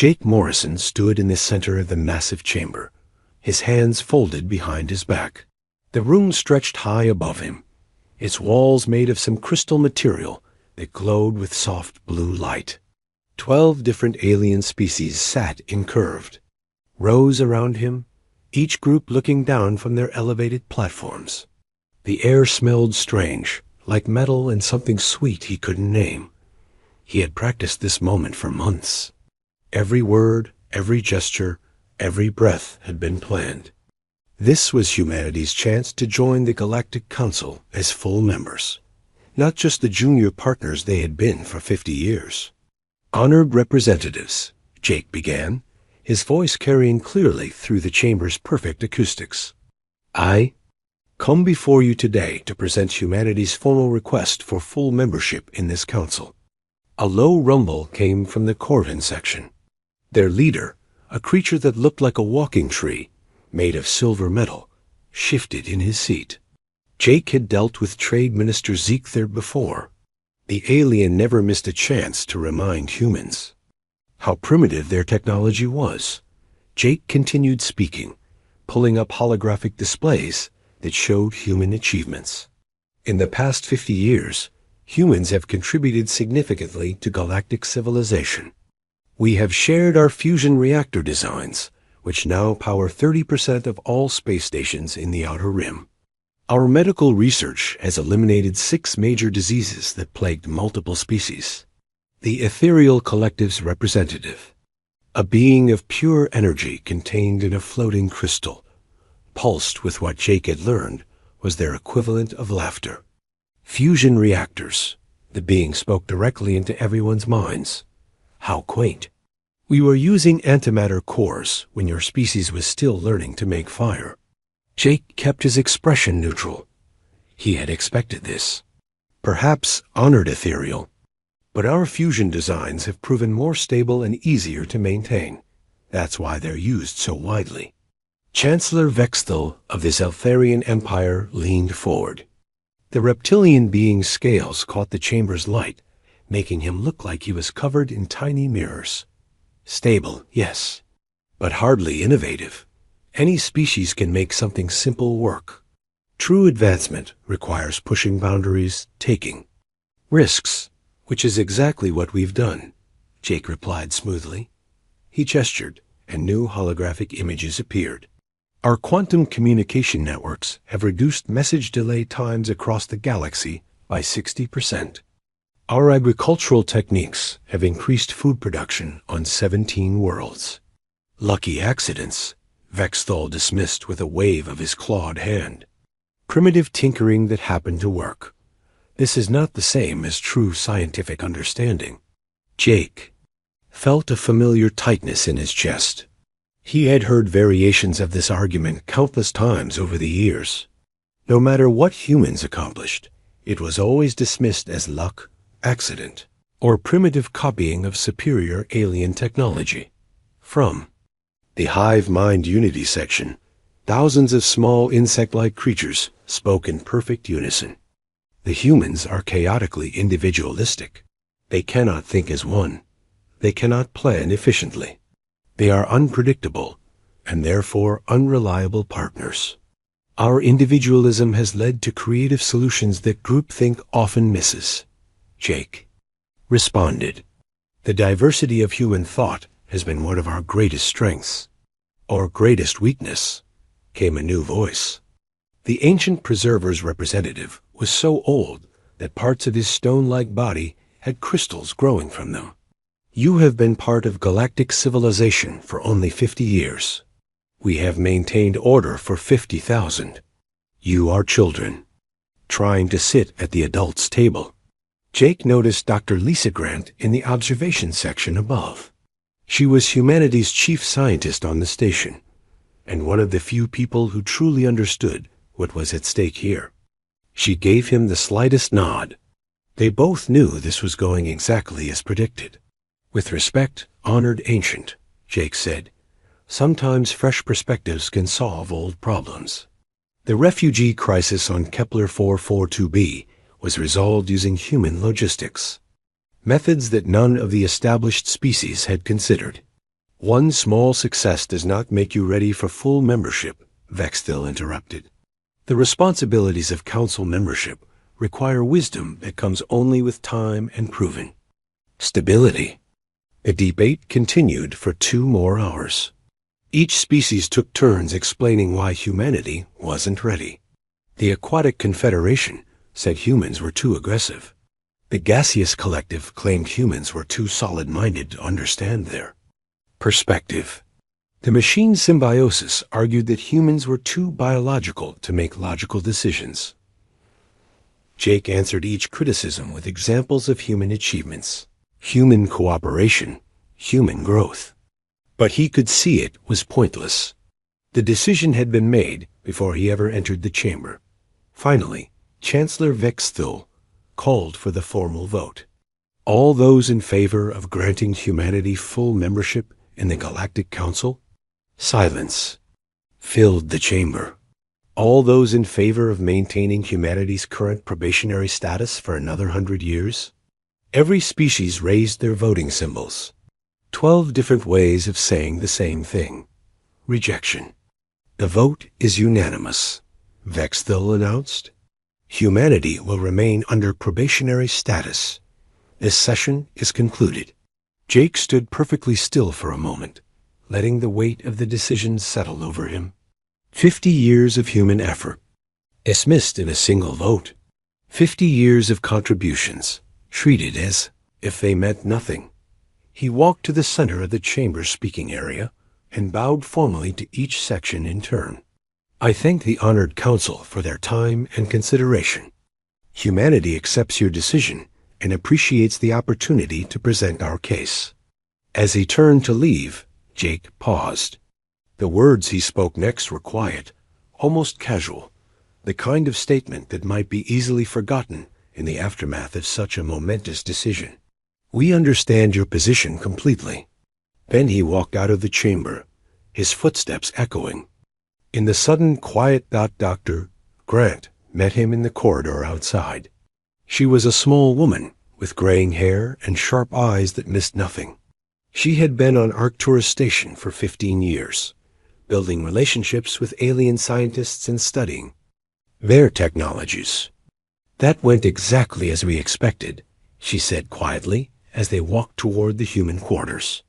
Jake Morrison stood in the center of the massive chamber, his hands folded behind his back. The room stretched high above him, its walls made of some crystal material that glowed with soft blue light. 12 different alien species sat in curved rows around him, each group looking down from their elevated platforms. The air smelled strange, like metal and something sweet he couldn't name. He had practiced this moment for months. Every word, every gesture, every breath had been planned. This was humanity's chance to join the Galactic Council as full members, not just the junior partners they had been for 50 years. Honored representatives, Jake began, his voice carrying clearly through the chamber's perfect acoustics. I come before you today to present humanity's formal request for full membership in this council. A low rumble came from the Corvin section. Their leader, a creature that looked like a walking tree, made of silver metal, shifted in his seat. Jake had dealt with Trade Minister Zeke before. The alien never missed a chance to remind humans how primitive their technology was. Jake continued speaking, pulling up holographic displays that showed human achievements. In the past 50 years, humans have contributed significantly to galactic civilization. We have shared our fusion reactor designs, which now power 30% of all space stations in the Outer Rim. Our medical research has eliminated 6 major diseases that plagued multiple species. The Ethereal Collective's representative, a being of pure energy contained in a floating crystal, pulsed with what Jake had learned was their equivalent of laughter. Fusion reactors, the being spoke directly into everyone's minds. How quaint. We were using antimatter cores when your species was still learning to make fire. Jake kept his expression neutral. He had expected this. Perhaps honored ethereal. But our fusion designs have proven more stable and easier to maintain. That's why they're used so widely. Chancellor Vexthal of the Zeltharian Empire leaned forward. The reptilian being's scales caught the chamber's light, making him look like he was covered in tiny mirrors. Stable, yes, but hardly innovative. Any species can make something simple work. True advancement requires pushing boundaries, taking risks, which is exactly what we've done, Jake replied smoothly. He gestured, and new holographic images appeared. Our quantum communication networks have reduced message delay times across the galaxy by 60%. Our agricultural techniques have increased food production on 17 worlds. Lucky accidents, Vexthal dismissed with a wave of his clawed hand. Primitive tinkering that happened to work. This is not the same as true scientific understanding. Jake felt a familiar tightness in his chest. He had heard variations of this argument countless times over the years. No matter what humans accomplished, it was always dismissed as luck, accident, or primitive copying of superior alien technology. From the hive mind unity section, thousands of small insect-like creatures spoke in perfect unison. The humans are chaotically individualistic. They cannot think as one. They cannot plan efficiently. They are unpredictable and therefore unreliable partners. Our individualism has led to creative solutions that groupthink often misses. Jake responded. The diversity of human thought has been one of our greatest strengths. Our greatest weakness, came a new voice. The ancient preserver's representative was so old that parts of his stone-like body had crystals growing from them. You have been part of galactic civilization for only 50 years. We have maintained order for 50,000. You are children, trying to sit at the adults' table. Jake noticed Dr. Lisa Grant in the observation section above. She was humanity's chief scientist on the station, and one of the few people who truly understood what was at stake here. She gave him the slightest nod. They both knew this was going exactly as predicted. With respect, honored ancient, Jake said, sometimes fresh perspectives can solve old problems. The refugee crisis on Kepler 442b was resolved using human logistics, methods that none of the established species had considered. One small success does not make you ready for full membership, Vexthil interrupted. The responsibilities of council membership require wisdom that comes only with time and proving. Stability. The debate continued for 2 more hours. Each species took turns explaining why humanity wasn't ready. The Aquatic Confederation said humans were too aggressive. The Gaseous Collective claimed humans were too solid-minded to understand their perspective. The Machine Symbiosis argued that humans were too biological to make logical decisions. Jake answered each criticism with examples of human achievements, human cooperation, human growth. But he could see it was pointless. The decision had been made before he ever entered the chamber. Finally, Chancellor Vexthil called for the formal vote. All those in favor of granting humanity full membership in the Galactic Council? Silence filled the chamber. All those in favor of maintaining humanity's current probationary status for another 100 years? Every species raised their voting symbols. 12 different ways of saying the same thing. Rejection. The vote is unanimous, Vexthil announced. Humanity will remain under probationary status. This session is concluded. Jake stood perfectly still for a moment, letting the weight of the decision settle over him. 50 years of human effort, dismissed in a single vote. 50 years of contributions, treated as if they meant nothing. He walked to the center of the chamber's speaking area and bowed formally to each section in turn. I thank the honored council for their time and consideration. Humanity accepts your decision and appreciates the opportunity to present our case. As he turned to leave, Jake paused. The words he spoke next were quiet, almost casual, the kind of statement that might be easily forgotten in the aftermath of such a momentous decision. We understand your position completely. Then he walked out of the chamber, his footsteps echoing. In the sudden quiet, Dr. Grant met him in the corridor outside. She was a small woman with graying hair and sharp eyes that missed nothing. She had been on Arcturus Station for 15 years, building relationships with alien scientists and studying their technologies. That went exactly as we expected, she said quietly as they walked toward the human quarters.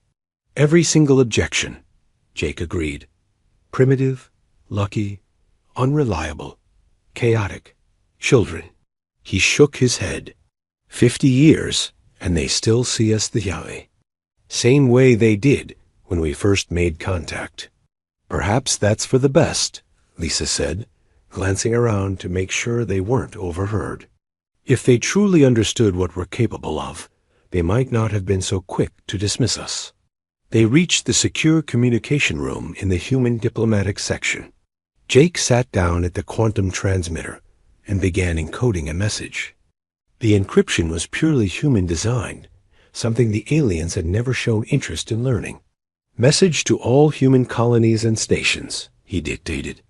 Every single objection, Jake agreed. Primitive, lucky, unreliable, chaotic, children. He shook his head. 50 years, and they still see us the way. Same way they did when we first made contact. Perhaps that's for the best, Lisa said, glancing around to make sure they weren't overheard. If they truly understood what we're capable of, they might not have been so quick to dismiss us. They reached the secure communication room in the human diplomatic section. Jake sat down at the quantum transmitter and began encoding a message. The encryption was purely human-designed, something the aliens had never shown interest in learning. Message to all human colonies and stations, he dictated.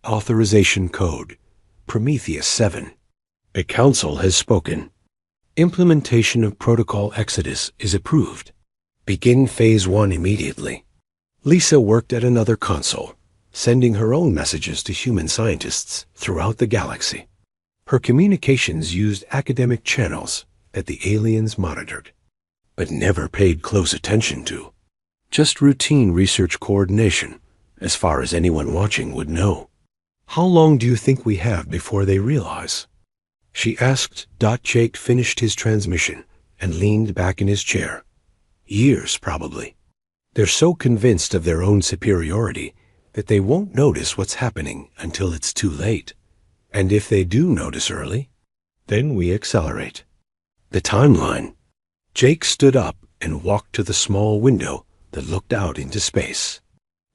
Authorization code, Prometheus 7. The Council has spoken. Implementation of Protocol Exodus is approved. Begin Phase 1 immediately. Lisa worked at another console, sending her own messages to human scientists throughout the galaxy. Her communications used academic channels that the aliens monitored, but never paid close attention to. Just routine research coordination, as far as anyone watching would know. How long do you think we have before they realize? She asked. Jake finished his transmission and leaned back in his chair. Years, probably. They're so convinced of their own superiority that they won't notice what's happening until it's too late. And if they do notice early, then we accelerate. The timeline. Jake stood up and walked to the small window that looked out into space.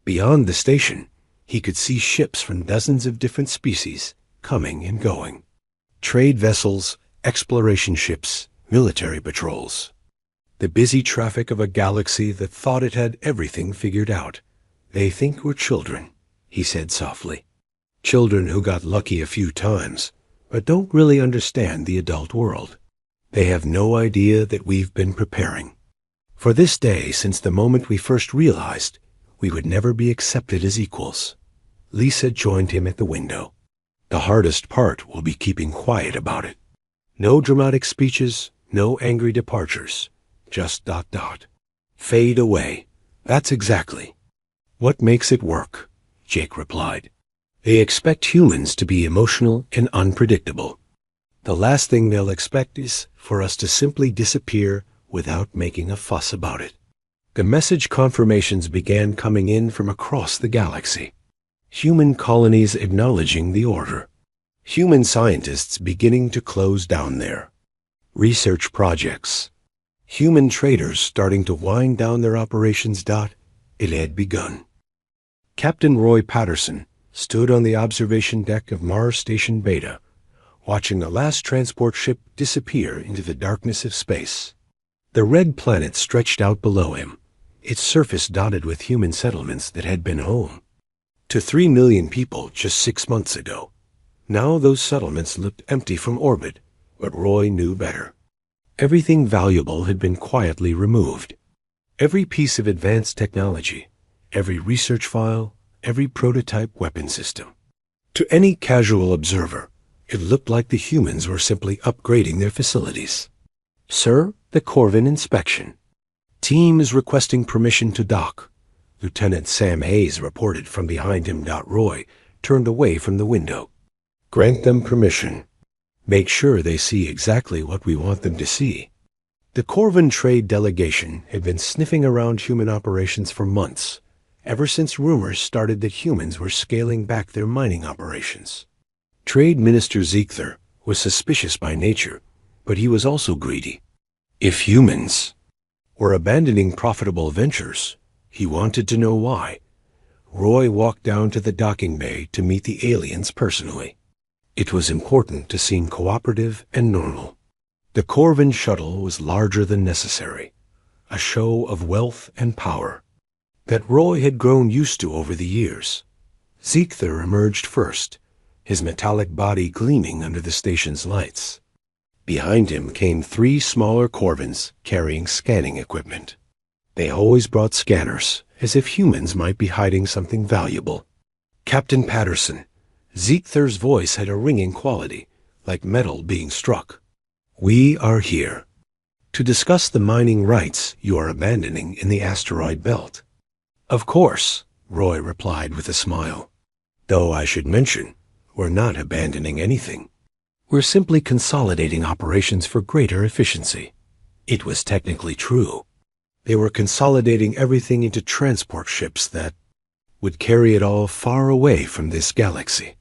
Beyond the station, he could see ships from dozens of different species coming and going. Trade vessels, exploration ships, military patrols. The busy traffic of a galaxy that thought it had everything figured out. They think we're children, he said softly. Children who got lucky a few times, but don't really understand the adult world. They have no idea that we've been preparing For this day, since the moment we first realized we would never be accepted as equals. Lisa joined him at the window. The hardest part will be keeping quiet about it. No dramatic speeches, no angry departures. Just ... Fade away. That's exactly what makes it work, Jake replied. They expect humans to be emotional and unpredictable. The last thing they'll expect is for us to simply disappear without making a fuss about it. The message confirmations began coming in from across the galaxy. Human colonies acknowledging the order. Human scientists beginning to close down there. Research projects. Human traders starting to wind down their operations. It had begun. Captain Roy Patterson stood on the observation deck of Mars Station Beta, watching the last transport ship disappear into the darkness of space. The red planet stretched out below him, its surface dotted with human settlements that had been home to 3 million people just 6 months ago. Now those settlements looked empty from orbit, but Roy knew better. Everything valuable had been quietly removed. Every piece of advanced technology, every research file, every prototype weapon system. To any casual observer, it looked like the humans were simply upgrading their facilities. Sir, the Corvin inspection. Team is requesting permission to dock. Lieutenant Sam Hayes reported from behind him. Roy turned away from the window. Grant them permission. Make sure they see exactly what we want them to see. The Corvin trade delegation had been sniffing around human operations for months, ever since rumors started that humans were scaling back their mining operations. Trade Minister Ziegler was suspicious by nature, but he was also greedy. If humans were abandoning profitable ventures, he wanted to know why. Roy walked down to the docking bay to meet the aliens personally. It was important to seem cooperative and normal. The Corvin shuttle was larger than necessary, a show of wealth and power that Roy had grown used to over the years. Ziegler emerged first, his metallic body gleaming under the station's lights. Behind him came 3 smaller Corvins carrying scanning equipment. They always brought scanners, as if humans might be hiding something valuable. Captain Patterson. Ziegler's voice had a ringing quality, like metal being struck. We are here to discuss the mining rights you are abandoning in the asteroid belt. Of course, Roy replied with a smile. Though I should mention, we're not abandoning anything. We're simply consolidating operations for greater efficiency. It was technically true. They were consolidating everything into transport ships that would carry it all far away from this galaxy.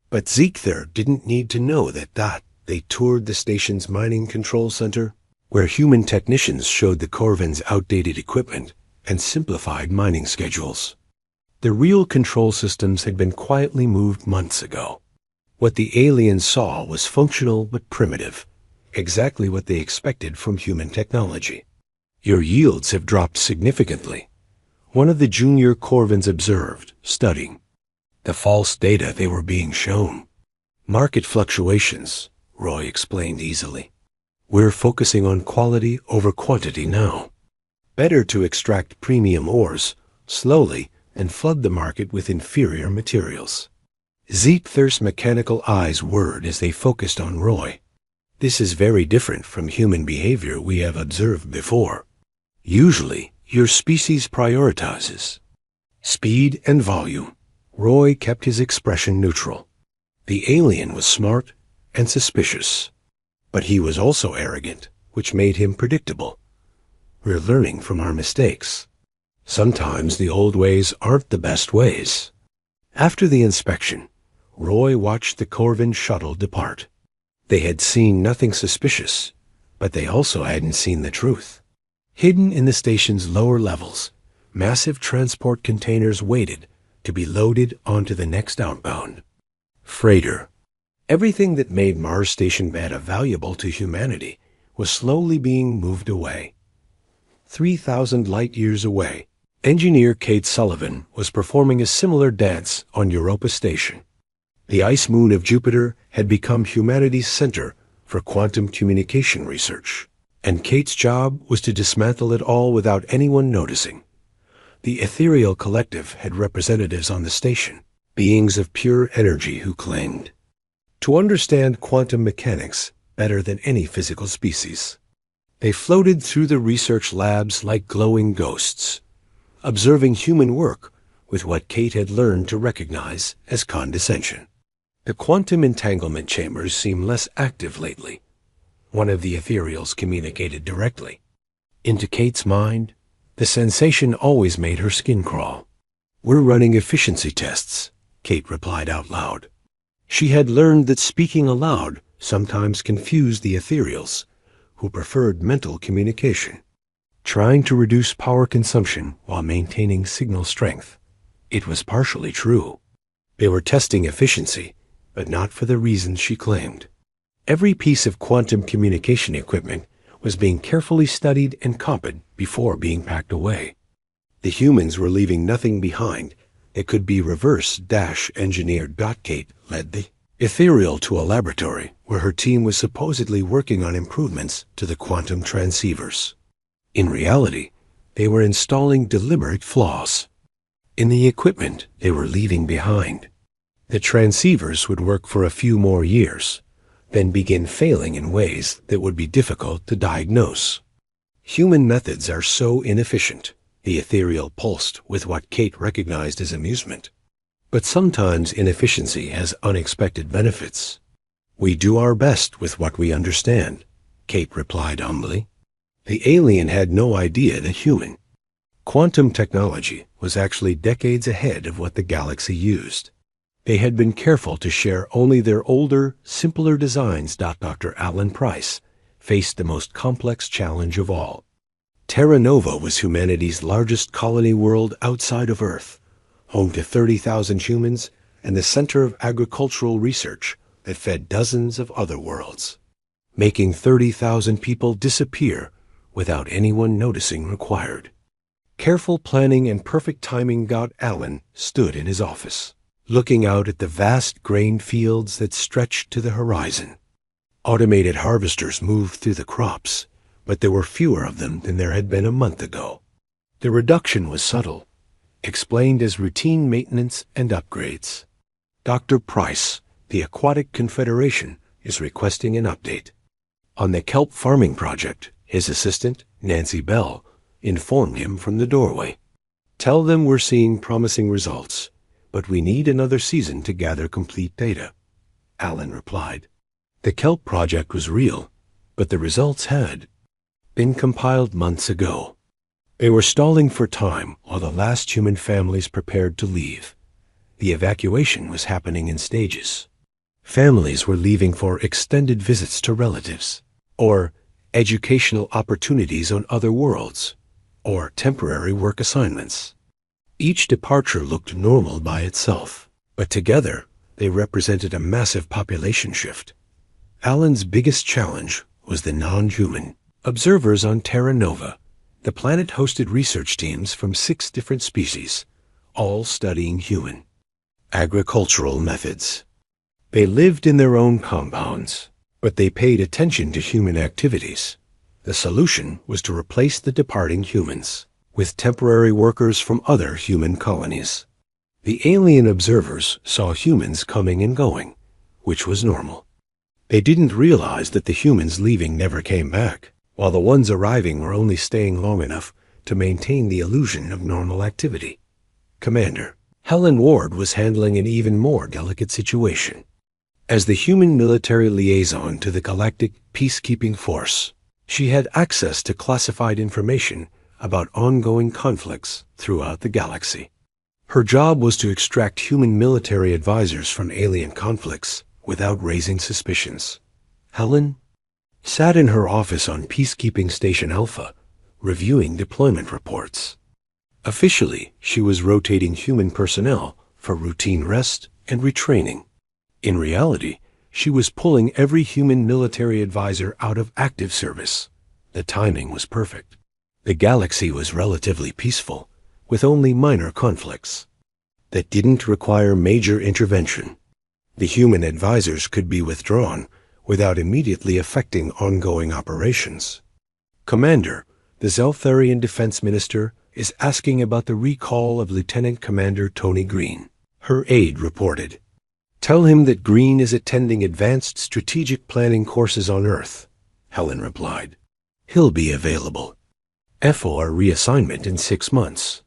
But Ziegler didn't need to know that. They toured the station's mining control center, where human technicians showed the Corvin's outdated equipment and simplified mining schedules. The real control systems had been quietly moved months ago. What the aliens saw was functional but primitive, exactly what they expected from human technology. Your yields have dropped significantly, one of the junior Corvins observed, studying the false data they were being shown. Market fluctuations, Roy explained easily. We're focusing on quality over quantity now. Better to extract premium ores slowly and flood the market with inferior materials. Ziegler's mechanical eyes whirred as they focused on Roy. This is very different from human behavior we have observed before. Usually, your species prioritizes speed and volume. Roy kept his expression neutral. The alien was smart and suspicious, but he was also arrogant, which made him predictable. We're learning from our mistakes. Sometimes the old ways aren't the best ways. After the inspection, Roy watched the Corvin shuttle depart. They had seen nothing suspicious, but they also hadn't seen the truth. Hidden in the station's lower levels, massive transport containers waited to be loaded onto the next outbound freighter. Everything that made Mars Station Beta valuable to humanity was slowly being moved away. 3,000 light-years away, engineer Kate Sullivan was performing a similar dance on Europa Station. The ice moon of Jupiter had become humanity's center for quantum communication research, and Kate's job was to dismantle it all without anyone noticing. The ethereal collective had representatives on the station, beings of pure energy who claimed to understand quantum mechanics better than any physical species. They floated through the research labs like glowing ghosts, observing human work with what Kate had learned to recognize as condescension. The quantum entanglement chambers seem less active lately. One of the ethereals communicated directly. Into Kate's mind, the sensation always made her skin crawl. "We're running efficiency tests," Kate replied out loud. She had learned that speaking aloud sometimes confused the ethereals, who preferred mental communication. Trying to reduce power consumption while maintaining signal strength. It was partially true. They were testing efficiency, but not for the reasons she claimed. Every piece of quantum communication equipment was being carefully studied and copied before being packed away. The humans were leaving nothing behind that could be reverse-engineered. Kate led the ethereal to a laboratory where her team was supposedly working on improvements to the quantum transceivers. In reality, they were installing deliberate flaws in the equipment they were leaving behind. The transceivers would work for a few more years, then begin failing in ways that would be difficult to diagnose. Human methods are so inefficient, the ethereal pulsed with what Kate recognized as amusement. But sometimes inefficiency has unexpected benefits. "We do our best with what we understand," Kate replied humbly. The alien had no idea that human quantum technology was actually decades ahead of what the galaxy used. They had been careful to share only their older, simpler designs. Dr. Alan Price faced the most complex challenge of all. Terra Nova was humanity's largest colony world outside of Earth, home to 30,000 humans and the center of agricultural research that fed dozens of other worlds. Making 30,000 people disappear without anyone noticing required. Careful planning and perfect timing. Alan stood in his office, looking out at the vast grain fields that stretched to the horizon. Automated harvesters moved through the crops, but there were fewer of them than there had been a month ago. The reduction was subtle, explained as routine maintenance and upgrades. Dr. Price, the Aquatic Confederation, is requesting an update. On the kelp farming project, his assistant, Nancy Bell, informed him from the doorway. "Tell them we're seeing promising results, but we need another season to gather complete data," Alan replied. The kelp project was real, but the results had been compiled months ago. They were stalling for time while the last human families prepared to leave. The evacuation was happening in stages. Families were leaving for extended visits to relatives, or educational opportunities on other worlds, or temporary work assignments. Each departure looked normal by itself, but together they represented a massive population shift. Alan's biggest challenge was the non-human observers on Terra Nova. The planet hosted research teams from 6 different species, all studying human agricultural methods. They lived in their own compounds, but they paid attention to human activities. The solution was to replace the departing humans with temporary workers from other human colonies. The alien observers saw humans coming and going, which was normal. They didn't realize that the humans leaving never came back, while the ones arriving were only staying long enough to maintain the illusion of normal activity. Commander Helen Ward was handling an even more delicate situation. As the human military liaison to the galactic peacekeeping force, she had access to classified information about ongoing conflicts throughout the galaxy. Her job was to extract human military advisors from alien conflicts without raising suspicions. Helen sat in her office on Peacekeeping Station Alpha, reviewing deployment reports. Officially, she was rotating human personnel for routine rest and retraining. In reality, she was pulling every human military advisor out of active service. The timing was perfect. The galaxy was relatively peaceful, with only minor conflicts that didn't require major intervention. The human advisors could be withdrawn without immediately affecting ongoing operations. Commander, the Zeltharian Defense Minister is asking about the recall of Lieutenant Commander Tony Green. Her aide reported. Tell him that Green is attending advanced strategic planning courses on Earth, Helen replied. He'll be available. FOR reassignment in 6 months.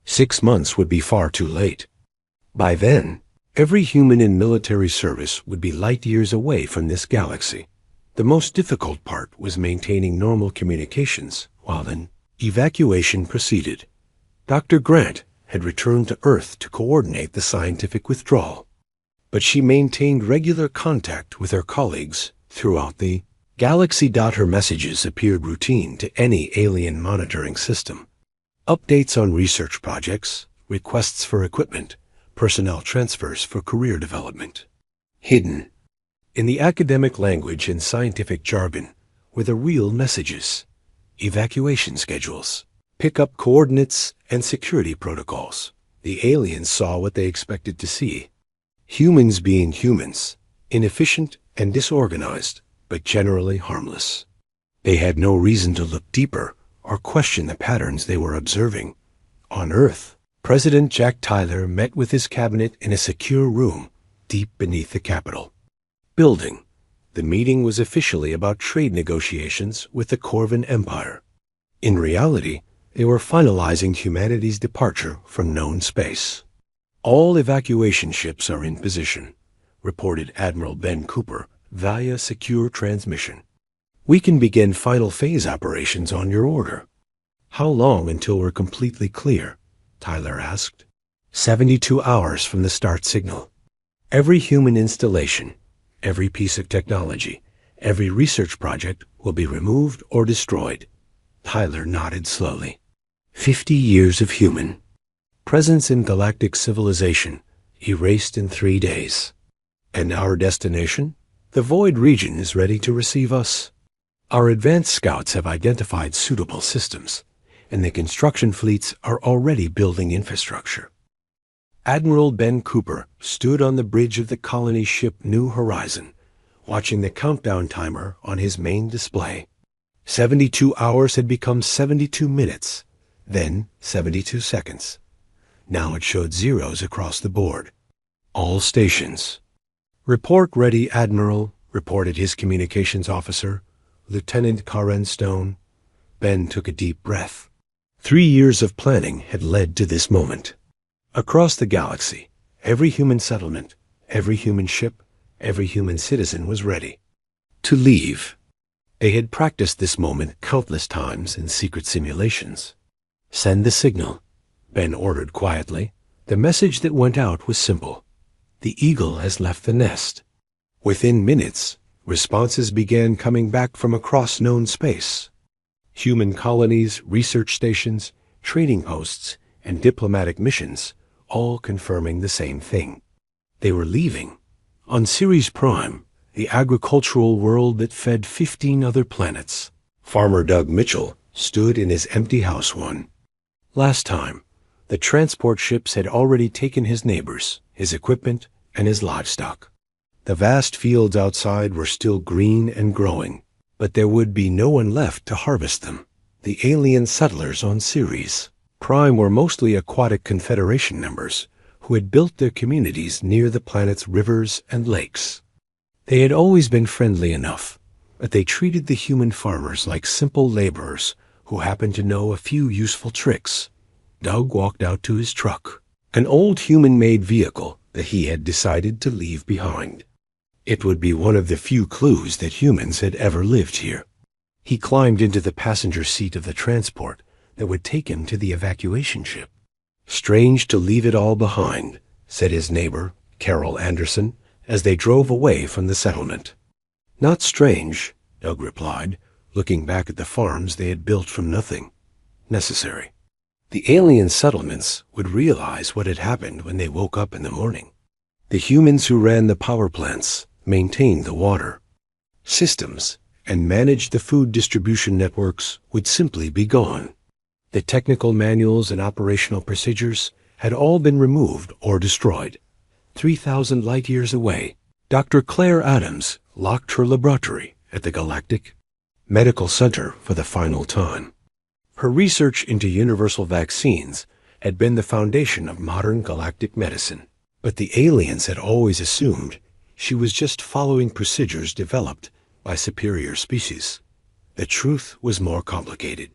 6 months would be far too late. By then, every human in military service would be light years away from this galaxy. The most difficult part was maintaining normal communications while an evacuation proceeded. Dr. Grant had returned to Earth to coordinate the scientific withdrawal, but she maintained regular contact with her colleagues throughout the galaxy. Her messages appeared routine to any alien monitoring system. Updates on research projects, requests for equipment, personnel transfers for career development. Hidden in the academic language and scientific jargon were the real messages: evacuation schedules, pickup coordinates, and security protocols. The aliens saw what they expected to see. Humans being humans, inefficient and disorganized, but generally harmless. They had no reason to look deeper or question the patterns they were observing. On Earth, President Jack Tyler met with his cabinet in a secure room deep beneath the Capitol building. The meeting was officially about trade negotiations with the Corvan Empire. In reality, they were finalizing humanity's departure from known space. All evacuation ships are in position, reported Admiral Ben Cooper via secure transmission. We can begin final phase operations on your order. How long until we're completely clear? Tyler asked. 72 hours from the start signal. Every human installation, every piece of technology, every research project will be removed or destroyed. Tyler nodded slowly. 50 years of human presence in galactic civilization erased in 3 days. And our destination? The Void region is ready to receive us. Our advanced scouts have identified suitable systems, and the construction fleets are already building infrastructure. Admiral Ben Cooper stood on the bridge of the colony ship New Horizon, watching the countdown timer on his main display. 72 hours had become 72 minutes, then 72 seconds. Now it showed zeros across the board. All stations. Report ready, Admiral, reported his communications officer, Lieutenant Karen Stone. Ben took a deep breath. 3 years of planning had led to this moment. Across the galaxy, every human settlement, every human ship, every human citizen was ready to leave. They had practiced this moment countless times in secret simulations. Send the signal, Ben ordered quietly. The message that went out was simple. The eagle has left the nest. Within minutes, responses began coming back from across known space. Human colonies, research stations, trading posts, and diplomatic missions, all confirming the same thing. They were leaving. On Ceres Prime, the agricultural world that fed 15 other planets, Farmer Doug Mitchell stood in his empty house one. Last time, the transport ships had already taken his neighbors, his equipment, and his livestock. The vast fields outside were still green and growing, but there would be no one left to harvest them. The alien settlers on Ceres Prime were mostly aquatic Confederation members who had built their communities near the planet's rivers and lakes. They had always been friendly enough, but they treated the human farmers like simple laborers who happened to know a few useful tricks. Doug walked out to his truck, an old human-made vehicle that he had decided to leave behind. It would be one of the few clues that humans had ever lived here. He climbed into the passenger seat of the transport that would take him to the evacuation ship. Strange to leave it all behind, said his neighbor, Carol Anderson, as they drove away from the settlement. Not strange, Doug replied, looking back at the farms they had built from nothing. Necessary. The alien settlements would realize what had happened when they woke up in the morning. The humans who ran the power plants maintained the water systems and managed the food distribution networks would simply be gone. The technical manuals and operational procedures had all been removed or destroyed. 3,000 light-years away, Dr. Claire Adams locked her laboratory at the galactic medical center for the final time. Her research into universal vaccines had been the foundation of modern galactic medicine, but the aliens had always assumed she was just following procedures developed by superior species. The truth was more complicated.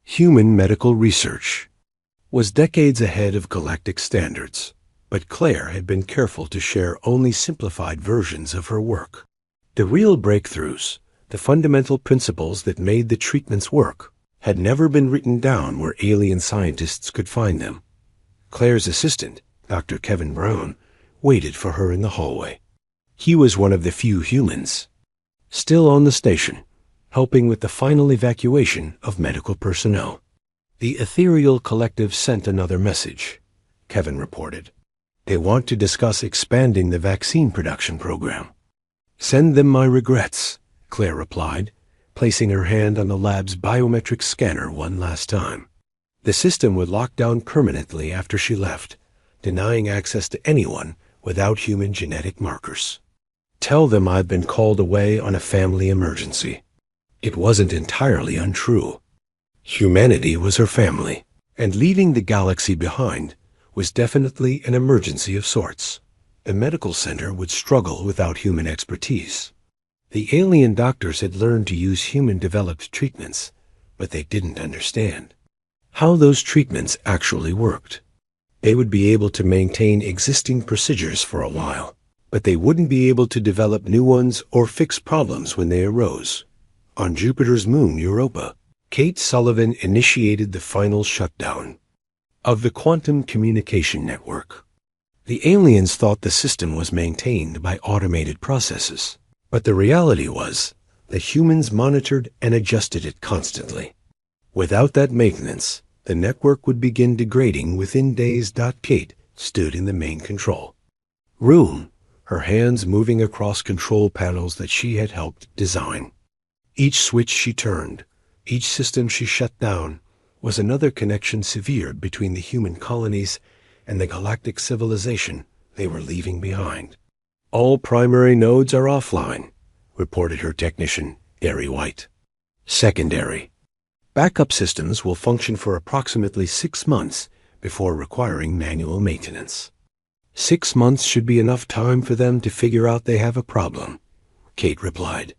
Human medical research was decades ahead of galactic standards, but Claire had been careful to share only simplified versions of her work. The real breakthroughs, the fundamental principles that made the treatments work, had never been written down where alien scientists could find them. Claire's assistant, Dr. Kevin Brown, waited for her in the hallway. He was one of the few humans still on the station, helping with the final evacuation of medical personnel. The ethereal collective sent another message, Kevin reported. They want to discuss expanding the vaccine production program. Send them my regrets, Claire replied, placing her hand on the lab's biometric scanner one last time. The system would lock down permanently after she left, denying access to anyone without human genetic markers. Tell them I've been called away on a family emergency. It wasn't entirely untrue. Humanity was her family, and leaving the galaxy behind was definitely an emergency of sorts. The medical center would struggle without human expertise. The alien doctors had learned to use human-developed treatments, but they didn't understand how those treatments actually worked. They would be able to maintain existing procedures for a while, but they wouldn't be able to develop new ones or fix problems when they arose. On Jupiter's moon, Europa, Kate Sullivan initiated the final shutdown of the quantum communication network. The aliens thought the system was maintained by automated processes, but the reality was that humans monitored and adjusted it constantly. Without that maintenance, the network would begin degrading within days. Kate stood in the main control room, her hands moving across control panels that she had helped design. Each switch she turned, each system she shut down, was another connection severed between the human colonies and the galactic civilization they were leaving behind. All primary nodes are offline, reported her technician, Gary White. Secondary backup systems will function for approximately 6 months before requiring manual maintenance. 6 months should be enough time for them to figure out they have a problem, Kate replied.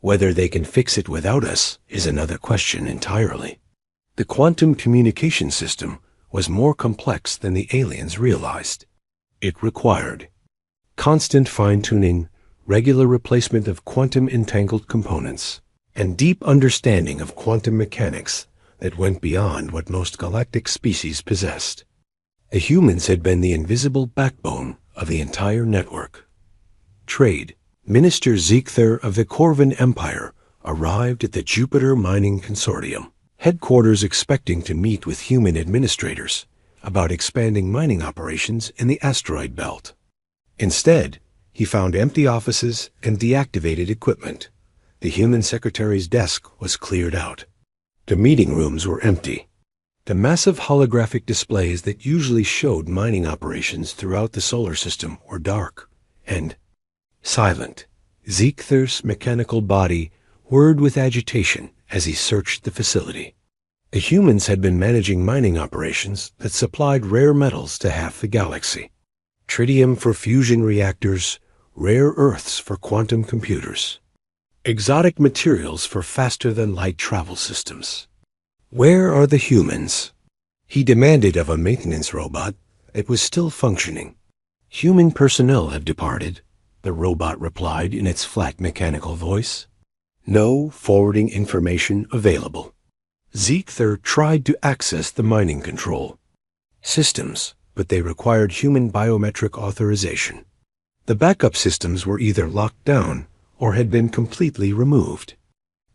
Whether they can fix it without us is another question entirely. The quantum communication system was more complex than the aliens realized. It required constant fine-tuning, regular replacement of quantum-entangled components, and deep understanding of quantum mechanics that went beyond what most galactic species possessed. The humans had been the invisible backbone of the entire network. Trade. Minister Ziegther of the Corvin Empire arrived at the Jupiter Mining Consortium headquarters expecting to meet with human administrators about expanding mining operations in the asteroid belt. Instead, he found empty offices and deactivated equipment. The human secretary's desk was cleared out. The meeting rooms were empty. The massive holographic displays that usually showed mining operations throughout the solar system were dark and silent. Ziegther's mechanical body whirred with agitation as he searched the facility. The humans had been managing mining operations that supplied rare metals to half the galaxy. Tritium for fusion reactors, rare earths for quantum computers, exotic materials for faster-than-light travel systems. Where are the humans? He demanded of a maintenance robot that was still functioning. Human personnel have departed, the robot replied in its flat mechanical voice. No forwarding information available. Ziegther tried to access the mining control systems, but they required human biometric authorization. The backup systems were either locked down or had been completely removed.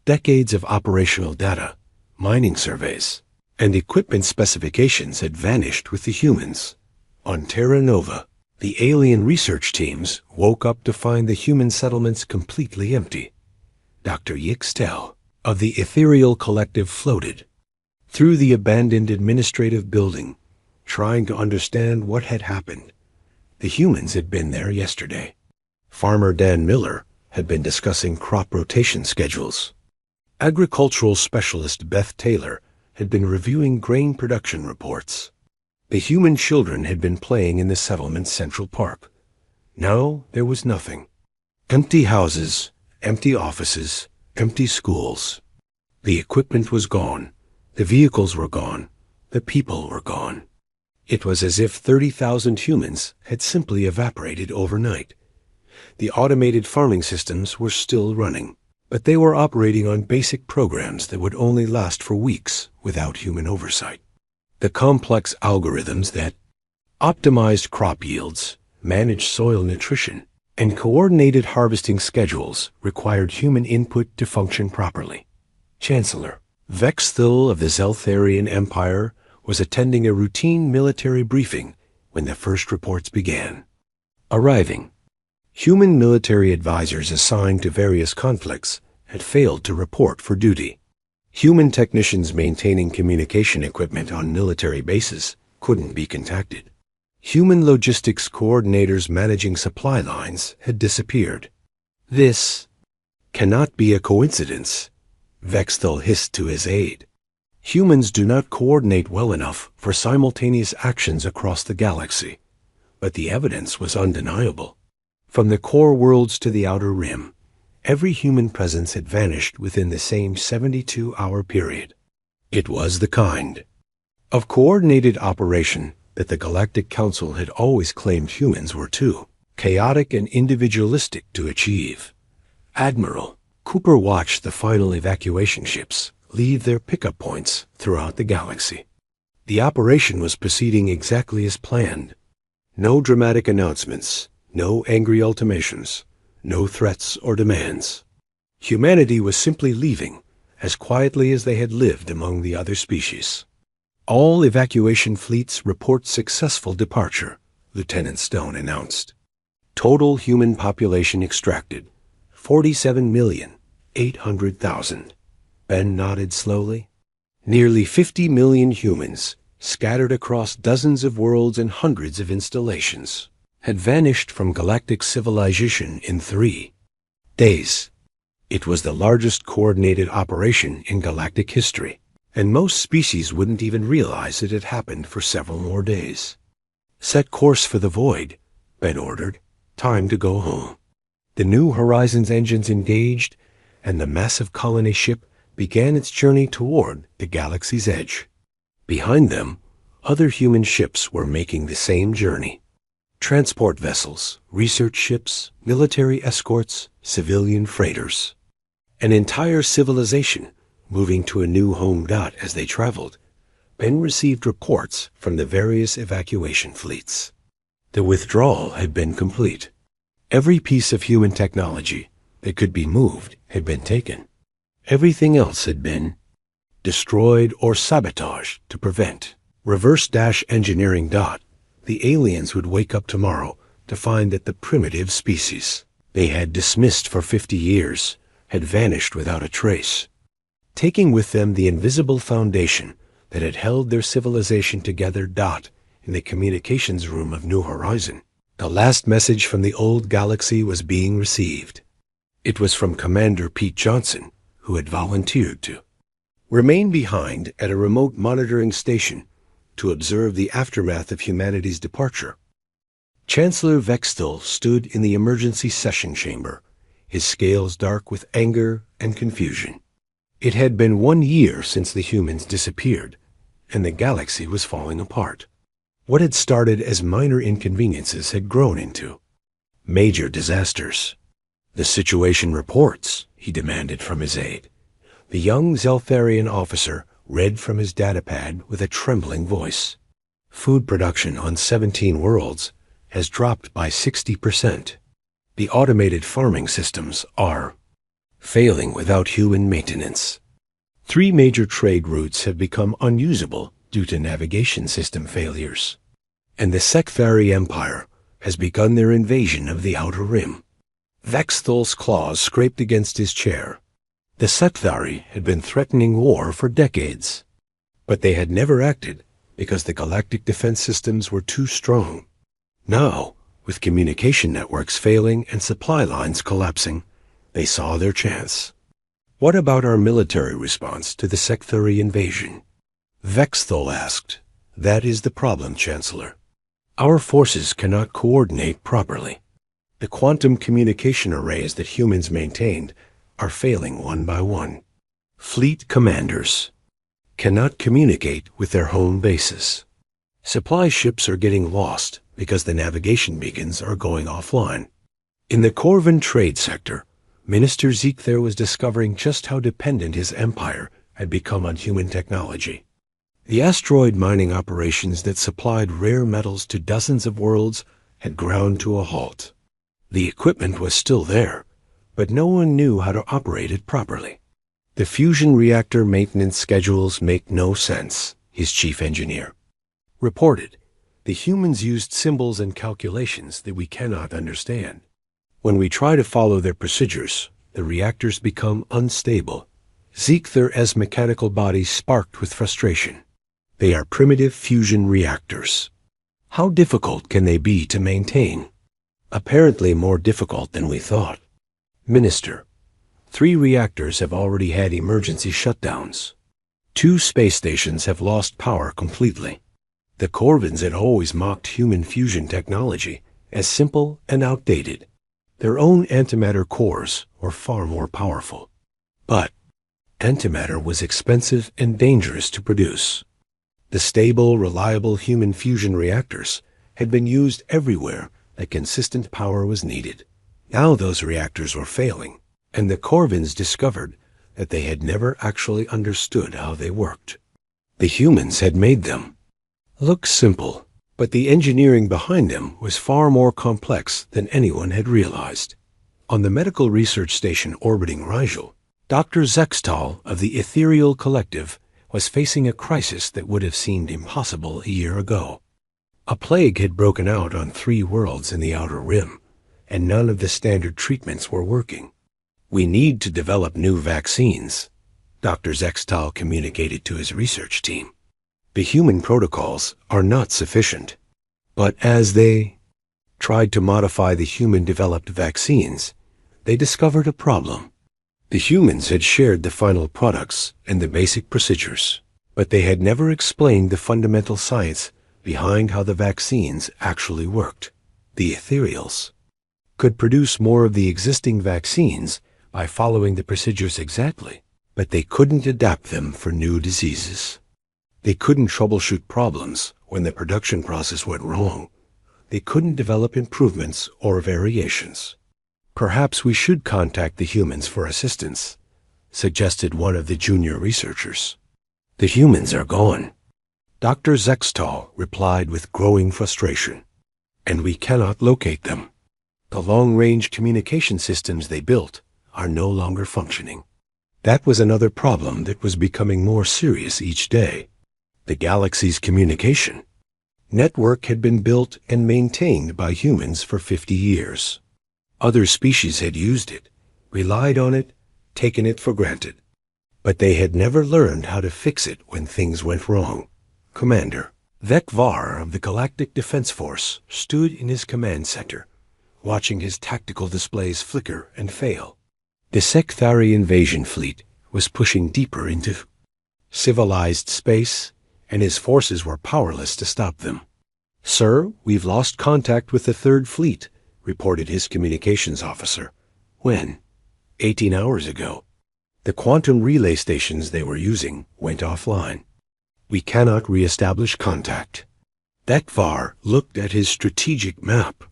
Decades of operational data, mining surveys, and equipment specifications had vanished with the humans. On Terra Nova, the alien research teams woke up to find the human settlements completely empty. Dr. Yixtel of the Ethereal Collective floated through the abandoned administrative building, trying to understand what had happened. The humans had been there yesterday. Farmer Dan Miller had been discussing crop rotation schedules. Agricultural specialist Beth Taylor had been reviewing grain production reports. The human children had been playing in the settlement's central park. Now there was nothing. Empty houses, empty offices, empty schools. The equipment was gone. The vehicles were gone. The people were gone. It was as if 30,000 humans had simply evaporated overnight. The automated farming systems were still running, but they were operating on basic programs that would only last for weeks without human oversight. The complex algorithms that optimized crop yields, managed soil nutrition, and coordinated harvesting schedules required human input to function properly. Chancellor Vexthil of the Zeltharian Empire was attending a routine military briefing when the first reports began. Arriving. Human military advisors assigned to various conflicts had failed to report for duty. Human technicians maintaining communication equipment on military bases couldn't be contacted. Human logistics coordinators managing supply lines had disappeared. This cannot be a coincidence, Vexthil hissed to his aide. Humans do not coordinate well enough for simultaneous actions across the galaxy, but the evidence was undeniable. From the core worlds to the outer rim, every human presence had vanished within the same 72-hour period. It was the kind of coordinated operation that the Galactic Council had always claimed humans were too chaotic and individualistic to achieve. Admiral Cooper watched the final evacuation ships leave their pickup points throughout the galaxy. The operation was proceeding exactly as planned. No dramatic announcements, no angry ultimatums, no threats or demands. Humanity was simply leaving as quietly as they had lived among the other species. All evacuation fleets report successful departure, Lieutenant Stone announced. Total human population extracted, 47,800,000. Ben nodded slowly. Nearly 50 million humans, scattered across dozens of worlds and hundreds of installations, had vanished from galactic civilization in 3 days. It was the largest coordinated operation in galactic history, and most species wouldn't even realize it had happened for several more days. Set course for the void, Ben ordered. Time to go home. The New Horizons engines engaged, and the massive colony ship began its journey toward the galaxy's edge. Behind them, other human ships were making the same journey. Transport vessels, research ships, military escorts, civilian freighters. An entire civilization moving to a new home. As they traveled, Ben received reports from the various evacuation fleets. The withdrawal had been complete. Every piece of human technology that could be moved had been taken. Everything else had been destroyed or sabotaged to prevent. Reverse-engineering. The aliens would wake up tomorrow to find that the primitive species they had dismissed for 50 years had vanished without a trace, taking with them the invisible foundation that had held their civilization together. In the communications room of New Horizon, the last message from the old galaxy was being received. It was from Commander Pete Johnson, who had volunteered to remain behind at a remote monitoring station to observe the aftermath of humanity's departure. Chancellor Vexthil stood in the emergency session chamber, his scales dark with anger and confusion. It had been 1 year since the humans disappeared, and the galaxy was falling apart. What had started as minor inconveniences had grown into major disasters. The situation reports, he demanded from his aide. The young Zeltharian officer read from his datapad with a trembling voice. Food production on 17 worlds has dropped by 60%. The automated farming systems are failing without human maintenance. 3 major trade routes have become unusable due to navigation system failures. And the Secthari Empire has begun their invasion of the Outer Rim. Vexthil's claws scraped against his chair. The Secthari had been threatening war for decades, but they had never acted because the galactic defense systems were too strong. Now, with communication networks failing and supply lines collapsing, they saw their chance. What about our military response to the Secthari invasion? Vexthal asked. That is the problem, Chancellor. Our forces cannot coordinate properly. The quantum communication arrays that humans maintained are failing one by one. Fleet commanders cannot communicate with their home bases. Supply ships are getting lost because the navigation beacons are going offline. In the Corvin trade sector, Minister Zikthar was discovering just how dependent his empire had become on human technology. The asteroid mining operations that supplied rare metals to dozens of worlds had ground to a halt. The equipment was still there, but no one knew how to operate it properly. The fusion reactor maintenance schedules make no sense, his chief engineer reported. The humans used symbols and calculations that we cannot understand. When we try to follow their procedures, the reactors become unstable. Zikthar mechanical body sparked with frustration. They are primitive fusion reactors. How difficult can they be to maintain? Apparently more difficult than we thought. Minister, 3 reactors have already had emergency shutdowns. 2 space stations have lost power completely. The Corvins had always mocked human fusion technology as simple and outdated. Their own antimatter cores were far more powerful. But antimatter was expensive and dangerous to produce. The stable, reliable human fusion reactors had been used everywhere that consistent power was needed. Now those reactors were failing, and the Corvins discovered that they had never actually understood how they worked. The humans had made them look simple, but the engineering behind them was far more complex than anyone had realized. On the medical research station orbiting Rigel, Dr. Zextal of the Ethereal Collective was facing a crisis that would have seemed impossible a year ago. A plague had broken out on 3 worlds in the Outer Rim, and none of the standard treatments were working. We need to develop new vaccines, Dr. Zextal communicated to his research team. The human protocols are not sufficient. But as they tried to modify the human-developed vaccines, they discovered a problem. The humans had shared the final products and the basic procedures, but they had never explained the fundamental science behind how the vaccines actually worked. The ethereals could produce more of the existing vaccines by following the procedures exactly, but they couldn't adapt them for new diseases. They couldn't troubleshoot problems when the production process went wrong. They couldn't develop improvements or variations. Perhaps we should contact the humans for assistance, suggested one of the junior researchers. The humans are gone, Dr. Zextal replied with growing frustration, and we cannot locate them. The long-range communication systems they built are no longer functioning. That was another problem that was becoming more serious each day. The galaxy's communication network had been built and maintained by humans for 50 years. Other species had used it, relied on it, taken it for granted. But they had never learned how to fix it when things went wrong. Commander Vekvar of the Galactic Defense Force stood in his command center, watching his tactical displays flicker and fail. The Secthari invasion fleet was pushing deeper into civilized space, and his forces were powerless to stop them. "Sir, we've lost contact with the 3rd Fleet," reported his communications officer. When? 18 hours ago. The quantum relay stations they were using went offline. We cannot re-establish contact. Dekvar looked at his strategic map.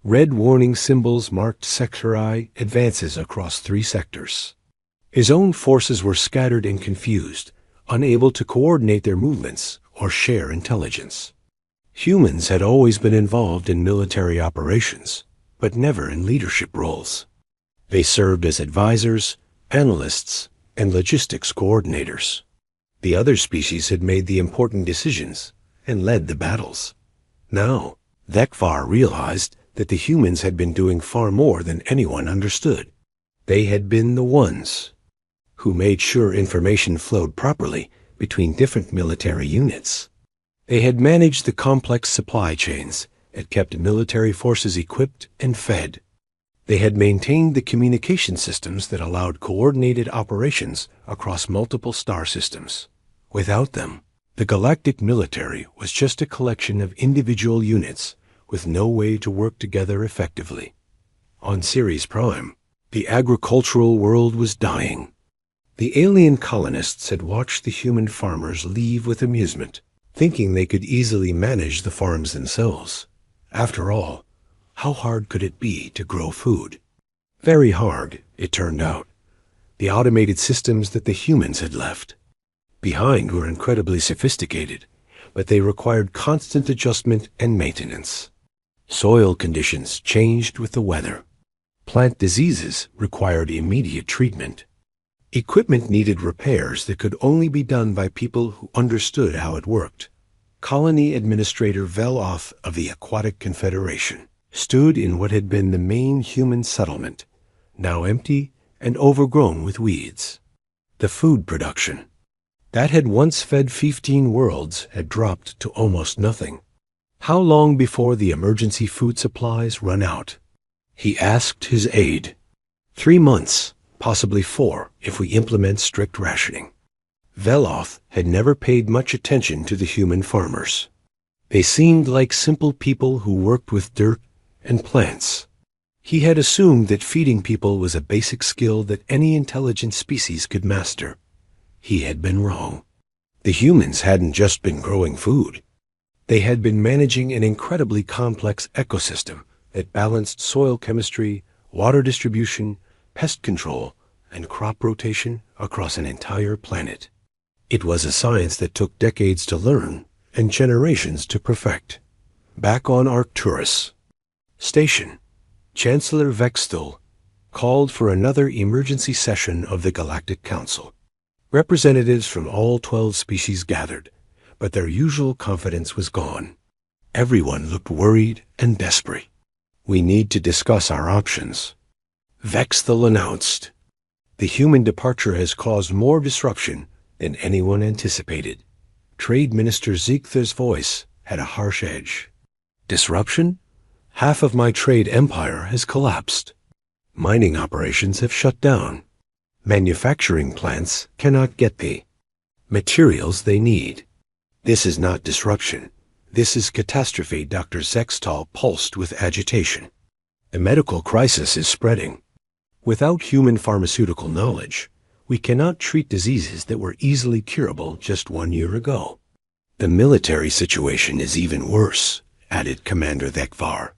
Red warning symbols marked Sectori advances across 3 sectors. His own forces were scattered and confused, unable to coordinate their movements or share intelligence. Humans had always been involved in military operations, but never in leadership roles. They served as advisors, analysts, and logistics coordinators. The other species had made the important decisions and led the battles. Now, Vekvar realized that the humans had been doing far more than anyone understood. They had been the ones who made sure information flowed properly between different military units. They had managed the complex supply chains that kept military forces equipped and fed. They had maintained the communication systems that allowed coordinated operations across multiple star systems. Without them, the galactic military was just a collection of individual units with no way to work together effectively. On Ceres Prime, the agricultural world was dying. The alien colonists had watched the human farmers leave with amusement, thinking they could easily manage the farms themselves. After all, how hard could it be to grow food? Very hard, it turned out. The automated systems that the humans had left behind were incredibly sophisticated, but they required constant adjustment and maintenance. Soil conditions changed with the weather. Plant diseases required immediate treatment. Equipment needed repairs that could only be done by people who understood how it worked. Colony Administrator Veloth of the Aquatic Confederation stood in what had been the main human settlement, now empty and overgrown with weeds. The food production that had once fed 15 worlds had dropped to almost nothing. How long before the emergency food supplies run out? He asked his aide. 3 months, possibly 4 if we implement strict rationing. Veloth had never paid much attention to the human farmers. They seemed like simple people who worked with dirt and plants. He had assumed that feeding people was a basic skill that any intelligent species could master. He had been wrong. The humans hadn't just been growing food. They had been managing an incredibly complex ecosystem that balanced soil chemistry, water distribution, pest control, and crop rotation across an entire planet. It was a science that took decades to learn and generations to perfect. Back on Arcturus Station, Chancellor Vexthal called for another emergency session of the Galactic Council. Representatives from all 12 species gathered, but their usual confidence was gone. Everyone looked worried and desperate. We need to discuss our options. Vexthal announced. The human departure has caused more disruption than anyone anticipated. Trade Minister Ziegther's voice had a harsh edge. Disruption? Half of my trade empire has collapsed. Mining operations have shut down. Manufacturing plants cannot get the materials they need. This is not disruption. This is catastrophe. Dr. Zextal pulsed with agitation. A medical crisis is spreading. Without human pharmaceutical knowledge, we cannot treat diseases that were easily curable just 1 year ago. The military situation is even worse, added Commander Thekvar.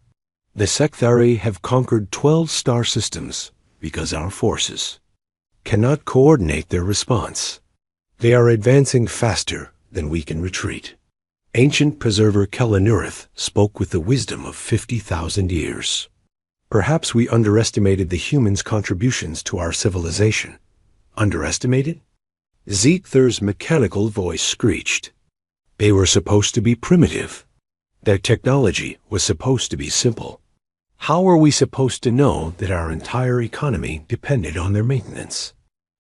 The Secthari have conquered 12 star systems because our forces cannot coordinate their response. They are advancing faster than we can retreat. Ancient preserver Kelanurith spoke with the wisdom of 50,000 years. Perhaps we underestimated the humans' contributions to our civilization. Underestimated? Ziegther's mechanical voice screeched. They were supposed to be primitive. Their technology was supposed to be simple. How are we supposed to know that our entire economy depended on their maintenance?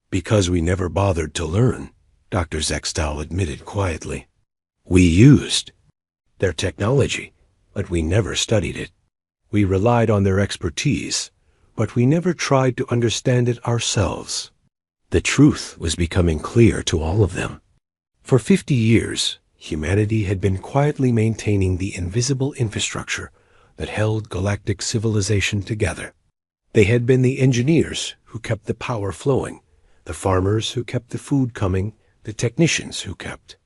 Because we never bothered to learn, Dr. Zextal admitted quietly. We used their technology, but we never studied it. We relied on their expertise, but we never tried to understand it ourselves. The truth was becoming clear to all of them. For 50 years, humanity had been quietly maintaining the invisible infrastructure that held galactic civilization together. They had been the engineers who kept the power flowing, the farmers who kept the food coming, the technicians who kept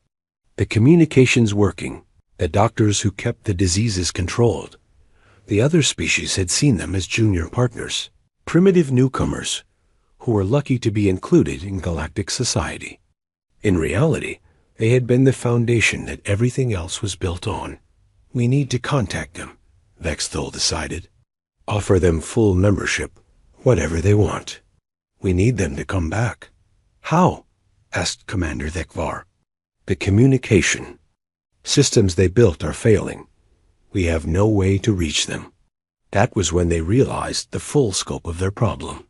the communications working, the doctors who kept the diseases controlled. The other species had seen them as junior partners, primitive newcomers who were lucky to be included in galactic society. In reality, they had been the foundation that everything else was built on. We need to contact them, Vexthal decided. Offer them full membership, whatever they want. We need them to come back. How? Asked Commander Thekvar. The communication systems they built are failing. We have no way to reach them. That was when they realized the full scope of their problem.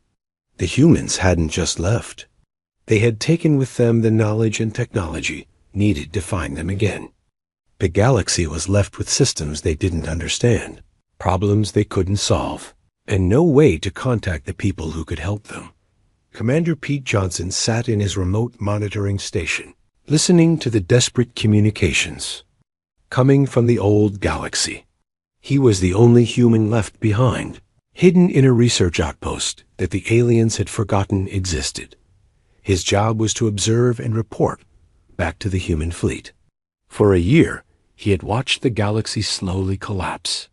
The humans hadn't just left. They had taken with them the knowledge and technology needed to find them again. The galaxy was left with systems they didn't understand, problems they couldn't solve, and no way to contact the people who could help them. Commander Pete Johnson sat in his remote monitoring station, listening to the desperate communications coming from the old galaxy. He was the only human left behind, hidden in a research outpost that the aliens had forgotten existed. His job was to observe and report back to the human fleet. For a year, he had watched the galaxy slowly collapse,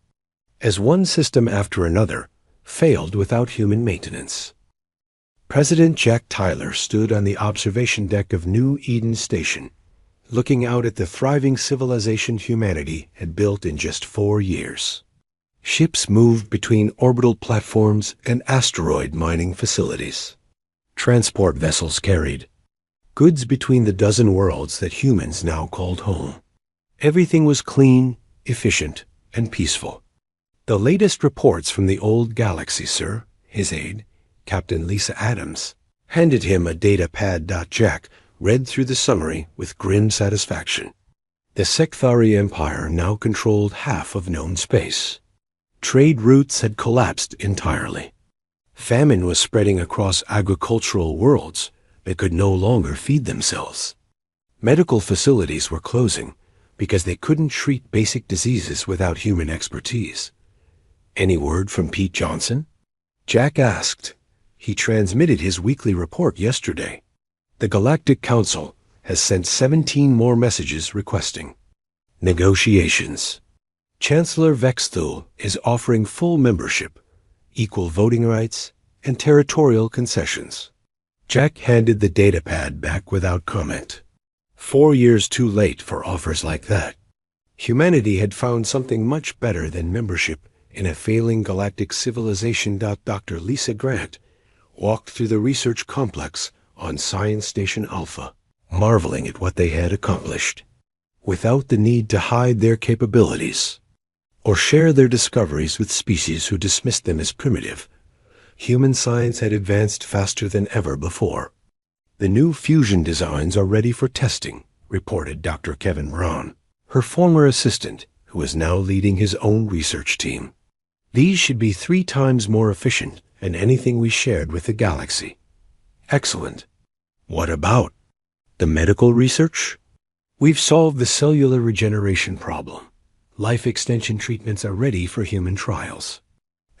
as one system after another failed without human maintenance. President Jack Tyler stood on the observation deck of New Eden Station, looking out at the thriving civilization humanity had built in just 4 years. Ships moved between orbital platforms and asteroid mining facilities. Transport vessels carried goods between the dozen worlds that humans now called home. Everything was clean, efficient, and peaceful. The latest reports from the old galaxy, sir, his aide, Captain Lisa Adams, handed him a data pad. Jack read through the summary with grim satisfaction. The Secthari Empire now controlled half of known space. Trade routes had collapsed entirely. Famine was spreading across agricultural worlds that could no longer feed themselves. Medical facilities were closing because they couldn't treat basic diseases without human expertise. Any word from Pete Johnson? Jack asked. He transmitted his weekly report yesterday. The Galactic Council has sent 17 more messages requesting negotiations. Chancellor Vexthul is offering full membership, equal voting rights, and territorial concessions. Jack handed the datapad back without comment. 4 years too late for offers like that. Humanity had found something much better than membership in a failing galactic civilization. Dr. Lisa Grant walked through the research complex on Science Station Alpha, marveling at what they had accomplished, without the need to hide their capabilities or share their discoveries with species who dismissed them as primitive. Human science had advanced faster than ever before. The new fusion designs are ready for testing, reported Dr. Kevin Braun, her former assistant, who is now leading his own research team. These should be 3 times more efficient than anything we shared with the galaxy. Excellent. What about the medical research? We've solved the cellular regeneration problem. Life extension treatments are ready for human trials.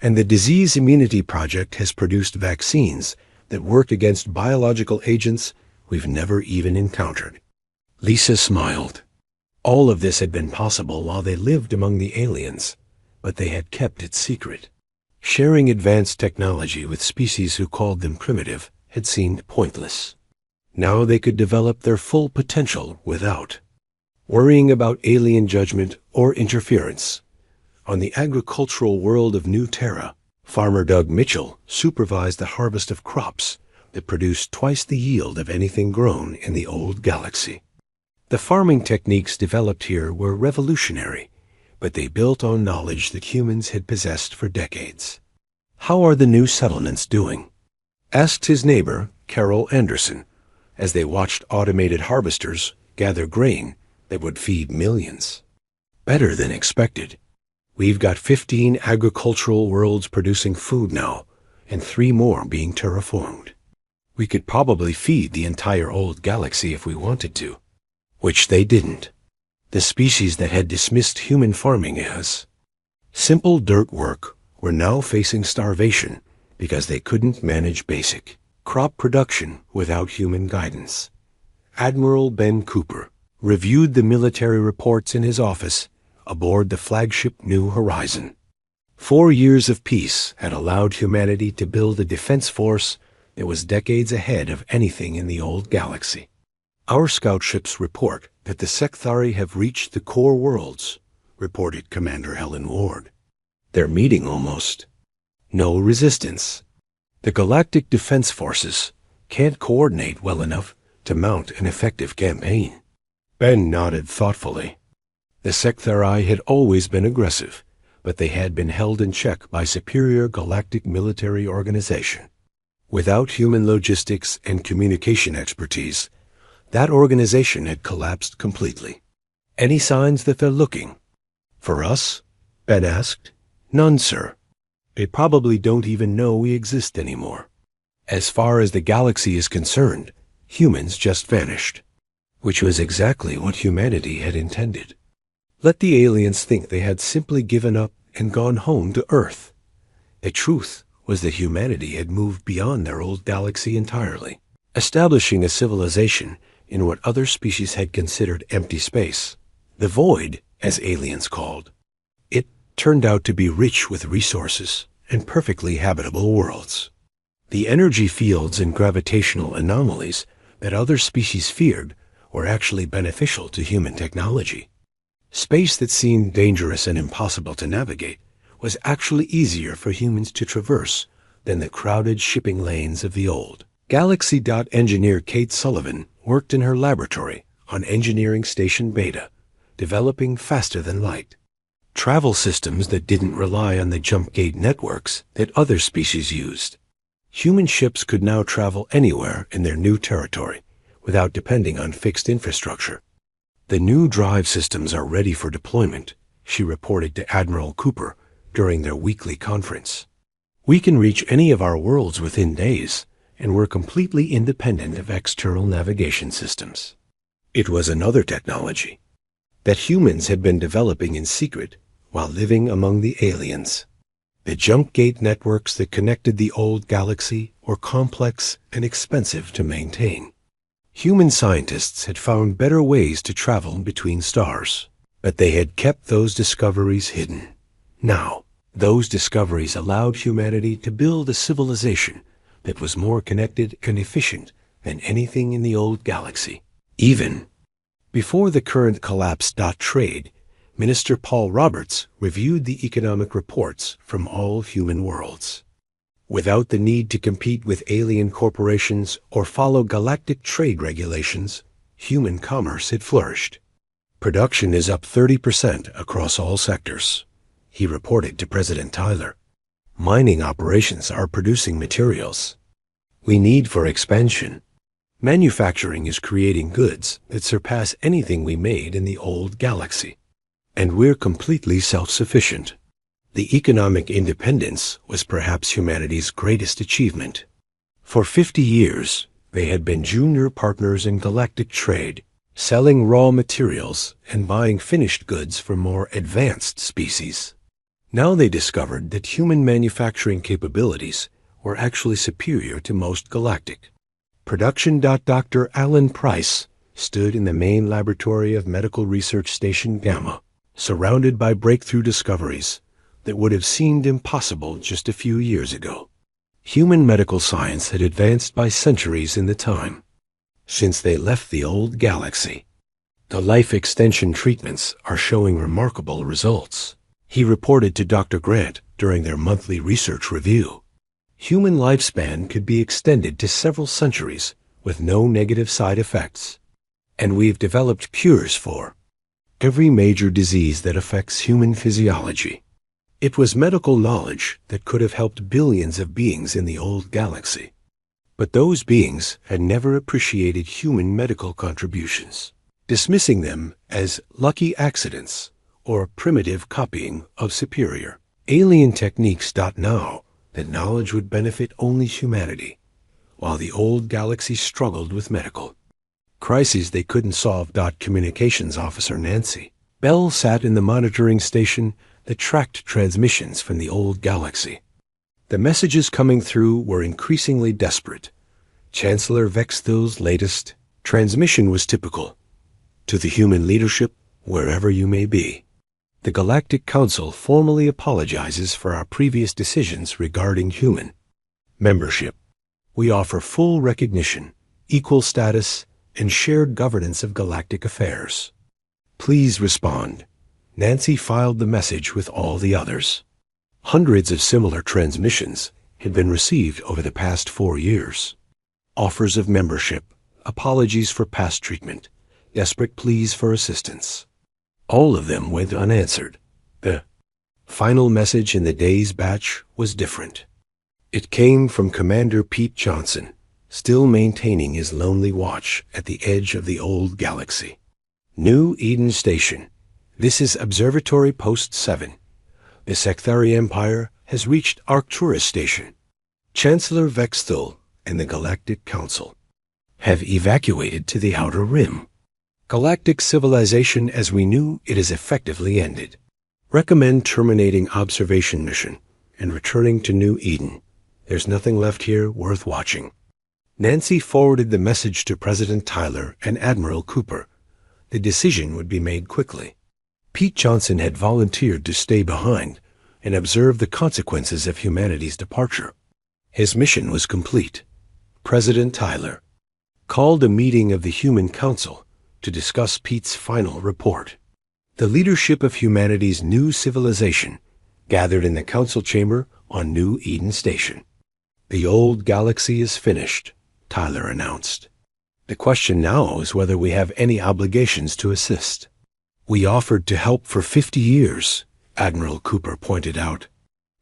And the Disease Immunity Project has produced vaccines that work against biological agents we've never even encountered. Lisa smiled. All of this had been possible while they lived among the aliens, but they had kept it secret. Sharing advanced technology with species who called them primitive had seemed pointless. Now they could develop their full potential without worrying about alien judgment or interference. On the agricultural world of New Terra, farmer Doug Mitchell supervised the harvest of crops that produced twice the yield of anything grown in the old galaxy. The farming techniques developed here were revolutionary, but they built on knowledge that humans had possessed for decades. How are the new settlements doing? Asked his neighbor, Carol Anderson, as they watched automated harvesters gather grain that would feed millions. Better than expected. We've got 15 agricultural worlds producing food now, and 3 more being terraformed. We could probably feed the entire old galaxy if we wanted to, which they didn't. The species that had dismissed human farming as simple dirt work were now facing starvation because they couldn't manage basic crop production without human guidance. Admiral Ben Cooper reviewed the military reports in his office aboard the flagship New Horizon. 4 years of peace had allowed humanity to build a defense force that was decades ahead of anything in the old galaxy. Our scout ships report that the Secthari have reached the core worlds, reported Commander Helen Ward. They're meeting almost. No resistance. The Galactic Defense Forces can't coordinate well enough to mount an effective campaign. Ben nodded thoughtfully. The Secthari had always been aggressive, but they had been held in check by superior galactic military organization. Without human logistics and communication expertise, that organization had collapsed completely. Any signs that they're looking? For us? Ben asked. None, sir. They probably don't even know we exist anymore. As far as the galaxy is concerned, humans just vanished, which was exactly what humanity had intended. Let the aliens think they had simply given up and gone home to Earth. The truth was that humanity had moved beyond their old galaxy entirely, establishing a civilization in what other species had considered empty space, the void, as aliens called. It turned out to be rich with resources and perfectly habitable worlds. The energy fields and gravitational anomalies that other species feared were actually beneficial to human technology. Space that seemed dangerous and impossible to navigate was actually easier for humans to traverse than the crowded shipping lanes of the old. Galaxy. Engineer Kate Sullivan worked in her laboratory on Engineering Station Beta, developing faster than light travel systems that didn't rely on the jump gate networks that other species used. Human ships could now travel anywhere in their new territory without depending on fixed infrastructure. The new drive systems are ready for deployment, she reported to Admiral Cooper during their weekly conference. We can reach any of our worlds within days, and we're completely independent of external navigation systems. It was another technology that humans had been developing in secret while living among the aliens. The jump gate networks that connected the old galaxy were complex and expensive to maintain. Human scientists had found better ways to travel between stars, but they had kept those discoveries hidden. Now, those discoveries allowed humanity to build a civilization that was more connected and efficient than anything in the old galaxy. Even before the current collapse. Trade, Minister Paul Roberts reviewed the economic reports from all human worlds. Without the need to compete with alien corporations or follow galactic trade regulations, human commerce had flourished. Production is up 30% across all sectors, he reported to President Tyler. Mining operations are producing materials we need for expansion. Manufacturing is creating goods that surpass anything we made in the old galaxy. And we're completely self-sufficient. The economic independence was perhaps humanity's greatest achievement. For 50 years, they had been junior partners in galactic trade, selling raw materials and buying finished goods from more advanced species. Now they discovered that human manufacturing capabilities were actually superior to most galactic. Production. Dr. Alan Price stood in the main laboratory of Medical Research Station Gamma, surrounded by breakthrough discoveries that would have seemed impossible just a few years ago. Human medical science had advanced by centuries in the time since they left the old galaxy. The life extension treatments are showing remarkable results, he reported to Dr. Grant during their monthly research review. Human lifespan could be extended to several centuries with no negative side effects, and we've developed cures for every major disease that affects human physiology. It was medical knowledge that could have helped billions of beings in the old galaxy. But those beings had never appreciated human medical contributions, dismissing them as lucky accidents or primitive copying of superior alien techniques. Now, that knowledge would benefit only humanity, while the old galaxy struggled with medical crises they couldn't solve. Communications Officer Nancy Bell sat in the monitoring station that tracked transmissions from the old galaxy. The messages coming through were increasingly desperate. Chancellor Vexthill's latest transmission was typical. To the human leadership, wherever you may be, the Galactic Council formally apologizes for our previous decisions regarding human membership. We offer full recognition, equal status, and shared governance of galactic affairs. Please respond. Nancy filed the message with all the others. Hundreds of similar transmissions had been received over the past 4 years. Offers of membership, apologies for past treatment, desperate pleas for assistance. All of them went unanswered. The final message in the day's batch was different. It came from Commander Pete Johnson, still maintaining his lonely watch at the edge of the old galaxy. New Eden Station. This is Observatory Post 7. The Sectari Empire has reached Arcturus Station. Chancellor Vexthul and the Galactic Council have evacuated to the Outer Rim. Galactic civilization as we knew it is effectively ended. Recommend terminating observation mission and returning to New Eden. There's nothing left here worth watching. Nancy forwarded the message to President Tyler and Admiral Cooper. The decision would be made quickly. Pete Johnson had volunteered to stay behind and observe the consequences of humanity's departure. His mission was complete. President Tyler called a meeting of the Human Council to discuss Pete's final report. The leadership of humanity's new civilization gathered in the council chamber on New Eden Station. The old galaxy is finished, Tyler announced. The question now is whether we have any obligations to assist. We offered to help for 50 years, Admiral Cooper pointed out.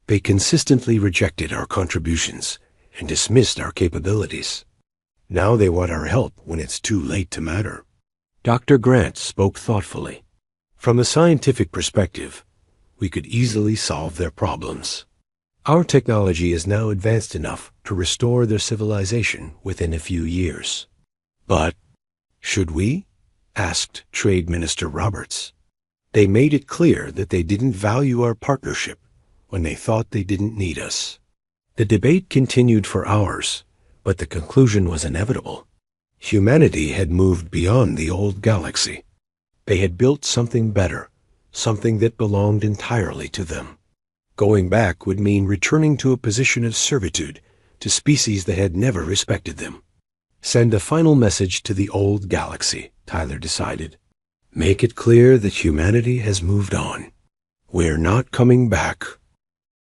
They consistently rejected our contributions and dismissed our capabilities. Now they want our help when it's too late to matter. Dr. Grant spoke thoughtfully. From a scientific perspective, we could easily solve their problems. Our technology is now advanced enough to restore their civilization within a few years. But should we? Asked Trade Minister Roberts. They made it clear that they didn't value our partnership when they thought they didn't need us. The debate continued for hours, but the conclusion was inevitable. Humanity had moved beyond the old galaxy. They had built something better, something that belonged entirely to them. Going back would mean returning to a position of servitude to species that had never respected them. Send a final message to the old galaxy, Tyler decided. Make it clear that humanity has moved on. We're not coming back.